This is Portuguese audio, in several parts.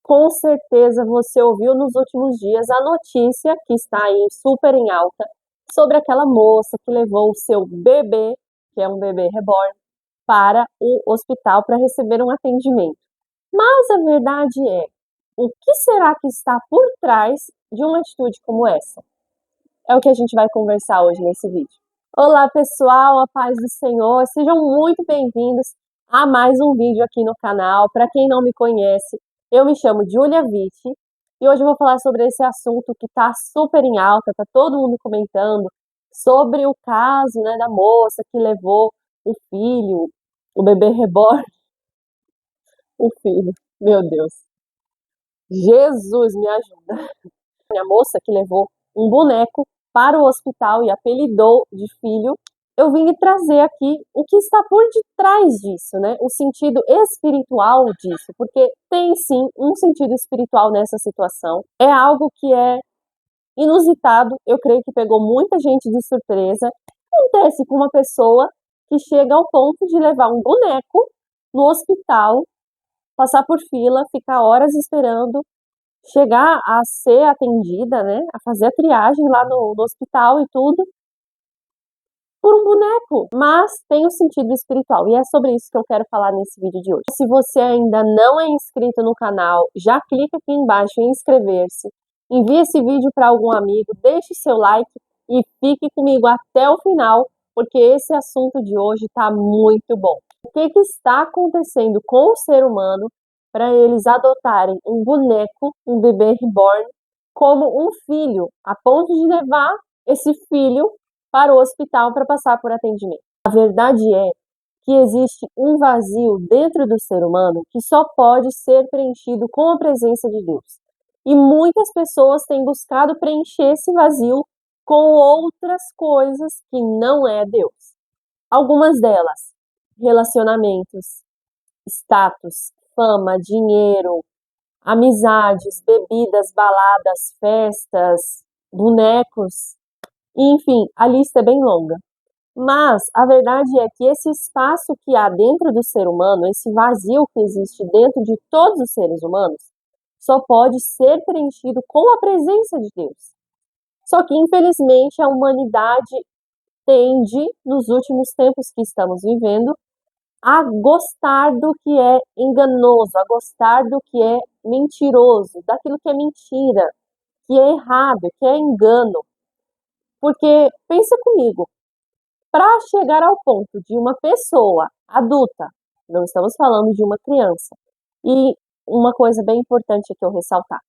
Com certeza você ouviu nos últimos dias a notícia que está aí super em alta sobre aquela moça que levou o seu bebê, que é um bebê reborn, para o hospital para receber um atendimento. Mas a verdade é, o que será que está por trás de uma atitude como essa? É o que a gente vai conversar hoje nesse vídeo. Olá pessoal, a paz do Senhor, sejam muito bem-vindos a mais um vídeo aqui no canal. Para quem não me conhece, eu me chamo Julia Vitti e hoje eu vou falar sobre esse assunto que está super em alta, tá todo mundo comentando sobre o caso, né, da moça que levou o filho, o bebê reborn, o filho, meu Deus, Jesus me ajuda. A moça que levou um boneco para o hospital e apelidou de filho. Eu vim trazer aqui o que está por detrás disso, né? O sentido espiritual disso, porque tem sim um sentido espiritual nessa situação. É algo que é inusitado, eu creio que pegou muita gente de surpresa. Acontece com uma pessoa que chega ao ponto de levar um boneco no hospital, passar por fila, ficar horas esperando, chegar a ser atendida, né, a fazer a triagem lá no hospital e tudo, por um boneco, mas tem um sentido espiritual, e é sobre isso que eu quero falar nesse vídeo de hoje. Se você ainda não é inscrito no canal, já clica aqui embaixo em inscrever-se, envie esse vídeo para algum amigo, deixe seu like e fique comigo até o final, porque esse assunto de hoje está muito bom. O que está acontecendo com o ser humano para eles adotarem um boneco, um bebê reborn, como um filho, a ponto de levar esse filho para o hospital para passar por atendimento? A verdade é que existe um vazio dentro do ser humano que só pode ser preenchido com a presença de Deus. E muitas pessoas têm buscado preencher esse vazio com outras coisas que não é Deus. Algumas delas, relacionamentos, status, fama, dinheiro, amizades, bebidas, baladas, festas, bonecos, enfim, a lista é bem longa. Mas a verdade é que esse espaço que há dentro do ser humano, esse vazio que existe dentro de todos os seres humanos, só pode ser preenchido com a presença de Deus. Só que, infelizmente, a humanidade tende, nos últimos tempos que estamos vivendo, a gostar do que é enganoso, a gostar do que é mentiroso, daquilo que é mentira, que é errado, que é engano. Porque, pensa comigo, para chegar ao ponto de uma pessoa adulta, não estamos falando de uma criança, e uma coisa bem importante que eu ressaltar,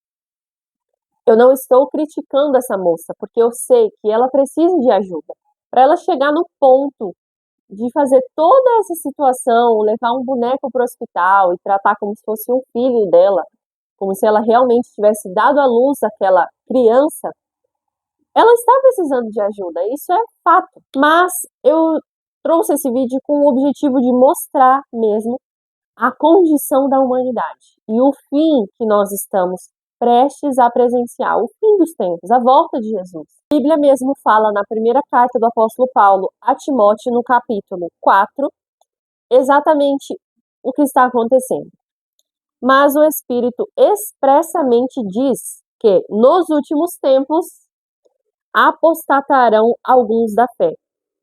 eu não estou criticando essa moça, porque eu sei que ela precisa de ajuda. Para ela chegar no ponto de fazer toda essa situação, levar um boneco para o hospital e tratar como se fosse um filho dela, como se ela realmente tivesse dado à luz àquela criança, ela está precisando de ajuda, isso é fato. Mas eu trouxe esse vídeo com o objetivo de mostrar mesmo a condição da humanidade e o fim que nós estamos prestes a presenciar, o fim dos tempos, a volta de Jesus. A Bíblia mesmo fala na primeira carta do apóstolo Paulo a Timóteo, no capítulo 4, exatamente o que está acontecendo. Mas o Espírito expressamente diz que nos últimos tempos apostatarão alguns da fé,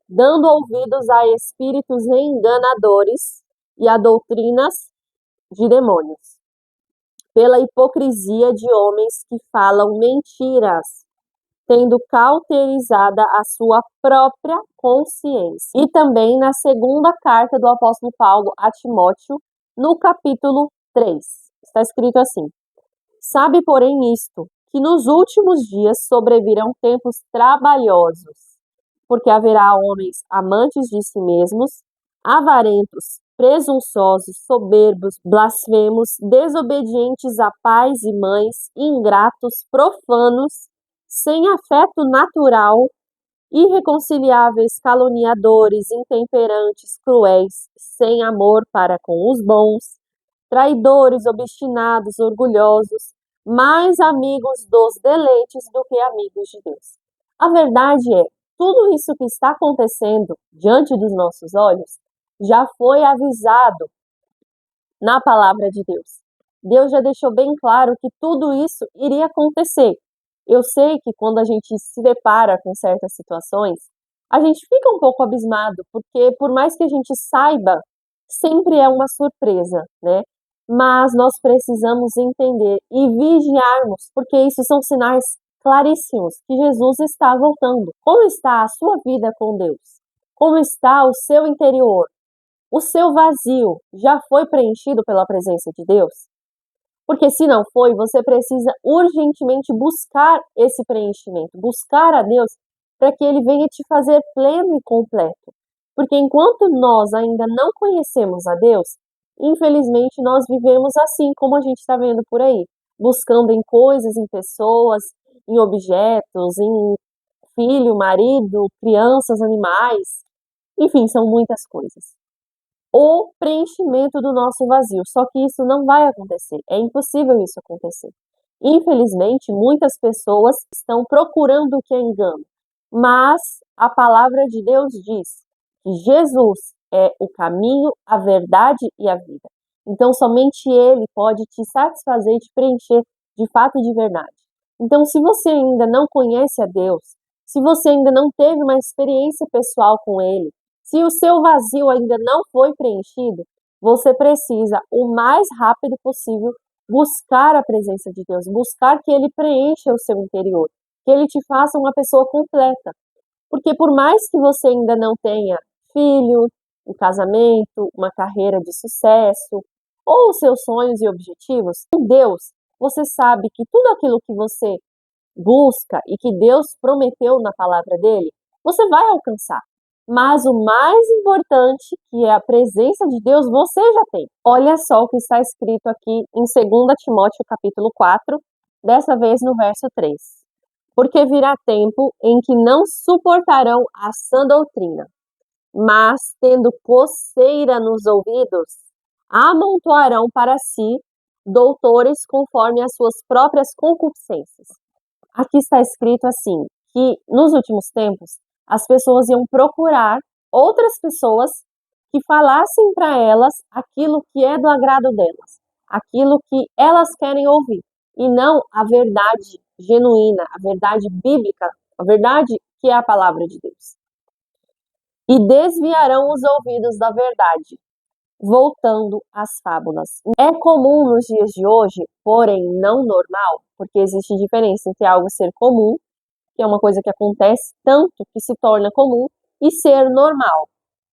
dando ouvidos a espíritos enganadores e a doutrinas de demônios, pela hipocrisia de homens que falam mentiras, tendo cauterizada a sua própria consciência. E também na segunda carta do apóstolo Paulo a Timóteo, no capítulo 3, está escrito assim: sabe, porém, isto, que nos últimos dias sobrevirão tempos trabalhosos, porque haverá homens amantes de si mesmos, avarentos, presunçosos, soberbos, blasfemos, desobedientes a pais e mães, ingratos, profanos, sem afeto natural, irreconciliáveis, caluniadores, intemperantes, cruéis, sem amor para com os bons, traidores, obstinados, orgulhosos, mais amigos dos deleites do que amigos de Deus. A verdade é, tudo isso que está acontecendo diante dos nossos olhos já foi avisado na palavra de Deus. Deus já deixou bem claro que tudo isso iria acontecer. Eu sei que quando a gente se depara com certas situações, a gente fica um pouco abismado, porque por mais que a gente saiba, sempre é uma surpresa, né? Mas nós precisamos entender e vigiarmos, porque isso são sinais claríssimos que Jesus está voltando. Como está a sua vida com Deus? Como está o seu interior? O seu vazio já foi preenchido pela presença de Deus? Porque se não foi, você precisa urgentemente buscar esse preenchimento, buscar a Deus para que Ele venha te fazer pleno e completo. Porque enquanto nós ainda não conhecemos a Deus, infelizmente nós vivemos assim como a gente está vendo por aí, buscando em coisas, em pessoas, em objetos, em filho, marido, crianças, animais, enfim, são muitas coisas. O preenchimento do nosso vazio, só que isso não vai acontecer, é impossível isso acontecer. Infelizmente, muitas pessoas estão procurando o que é engano, mas a palavra de Deus diz que Jesus é o caminho, a verdade e a vida. Então, somente Ele pode te satisfazer e te preencher de fato e de verdade. Então, se você ainda não conhece a Deus, se você ainda não teve uma experiência pessoal com Ele, se o seu vazio ainda não foi preenchido, você precisa, o mais rápido possível, buscar a presença de Deus, buscar que Ele preencha o seu interior, que Ele te faça uma pessoa completa. Porque por mais que você ainda não tenha filho, um casamento, uma carreira de sucesso, ou os seus sonhos e objetivos, com Deus, você sabe que tudo aquilo que você busca e que Deus prometeu na palavra dele, você vai alcançar. Mas o mais importante, que é a presença de Deus, você já tem. Olha só o que está escrito aqui em 2 Timóteo capítulo 4, dessa vez no verso 3. Porque virá tempo em que não suportarão a sã doutrina, mas, tendo coceira nos ouvidos, amontoarão para si doutores conforme as suas próprias concupiscências. Aqui está escrito assim, que nos últimos tempos, as pessoas iam procurar outras pessoas que falassem para elas aquilo que é do agrado delas, aquilo que elas querem ouvir, e não a verdade genuína, a verdade bíblica, a verdade que é a palavra de Deus. E desviarão os ouvidos da verdade, voltando às fábulas. É comum nos dias de hoje, porém não normal, porque existe diferença entre algo ser comum, que é uma coisa que acontece tanto que se torna comum, e ser normal,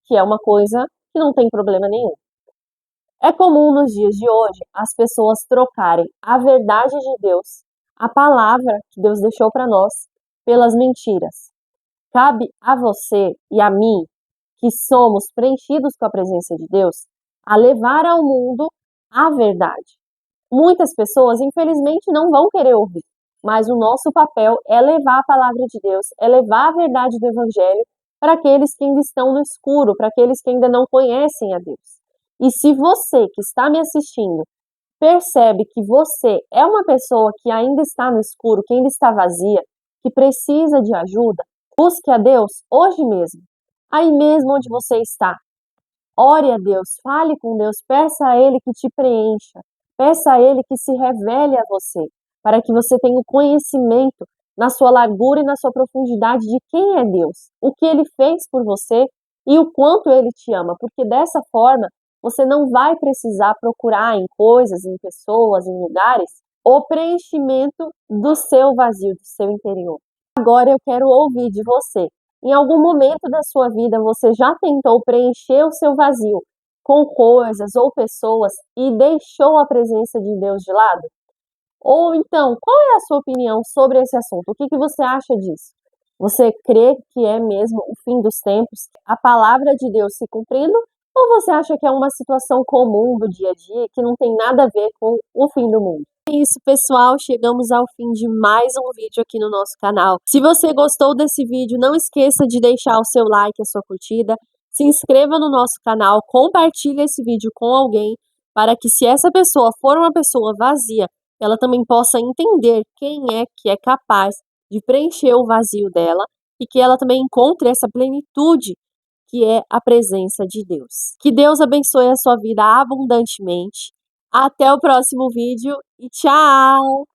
que é uma coisa que não tem problema nenhum. É comum nos dias de hoje as pessoas trocarem a verdade de Deus, a palavra que Deus deixou para nós, pelas mentiras. Cabe a você e a mim, que somos preenchidos com a presença de Deus, a levar ao mundo a verdade. Muitas pessoas, infelizmente, não vão querer ouvir, mas o nosso papel é levar a palavra de Deus, é levar a verdade do Evangelho para aqueles que ainda estão no escuro, para aqueles que ainda não conhecem a Deus. E se você que está me assistindo percebe que você é uma pessoa que ainda está no escuro, que ainda está vazia, que precisa de ajuda, busque a Deus hoje mesmo, aí mesmo onde você está. Ore a Deus, fale com Deus, peça a Ele que te preencha, peça a Ele que se revele a você, para que você tenha o conhecimento na sua largura e na sua profundidade de quem é Deus, o que Ele fez por você e o quanto Ele te ama, porque dessa forma você não vai precisar procurar em coisas, em pessoas, em lugares, o preenchimento do seu vazio, do seu interior. Agora eu quero ouvir de você. Em algum momento da sua vida você já tentou preencher o seu vazio com coisas ou pessoas e deixou a presença de Deus de lado? Ou então, qual é a sua opinião sobre esse assunto? O que você acha disso? Você crê que é mesmo o fim dos tempos, a palavra de Deus se cumprindo? Ou você acha que é uma situação comum do dia a dia que não tem nada a ver com o fim do mundo? É isso, pessoal. Chegamos ao fim de mais um vídeo aqui no nosso canal. Se você gostou desse vídeo, não esqueça de deixar o seu like, a sua curtida. Se inscreva no nosso canal, compartilhe esse vídeo com alguém, para que se essa pessoa for uma pessoa vazia, ela também possa entender quem é que é capaz de preencher o vazio dela e que ela também encontre essa plenitude que é a presença de Deus. Que Deus abençoe a sua vida abundantemente. Até o próximo vídeo e tchau!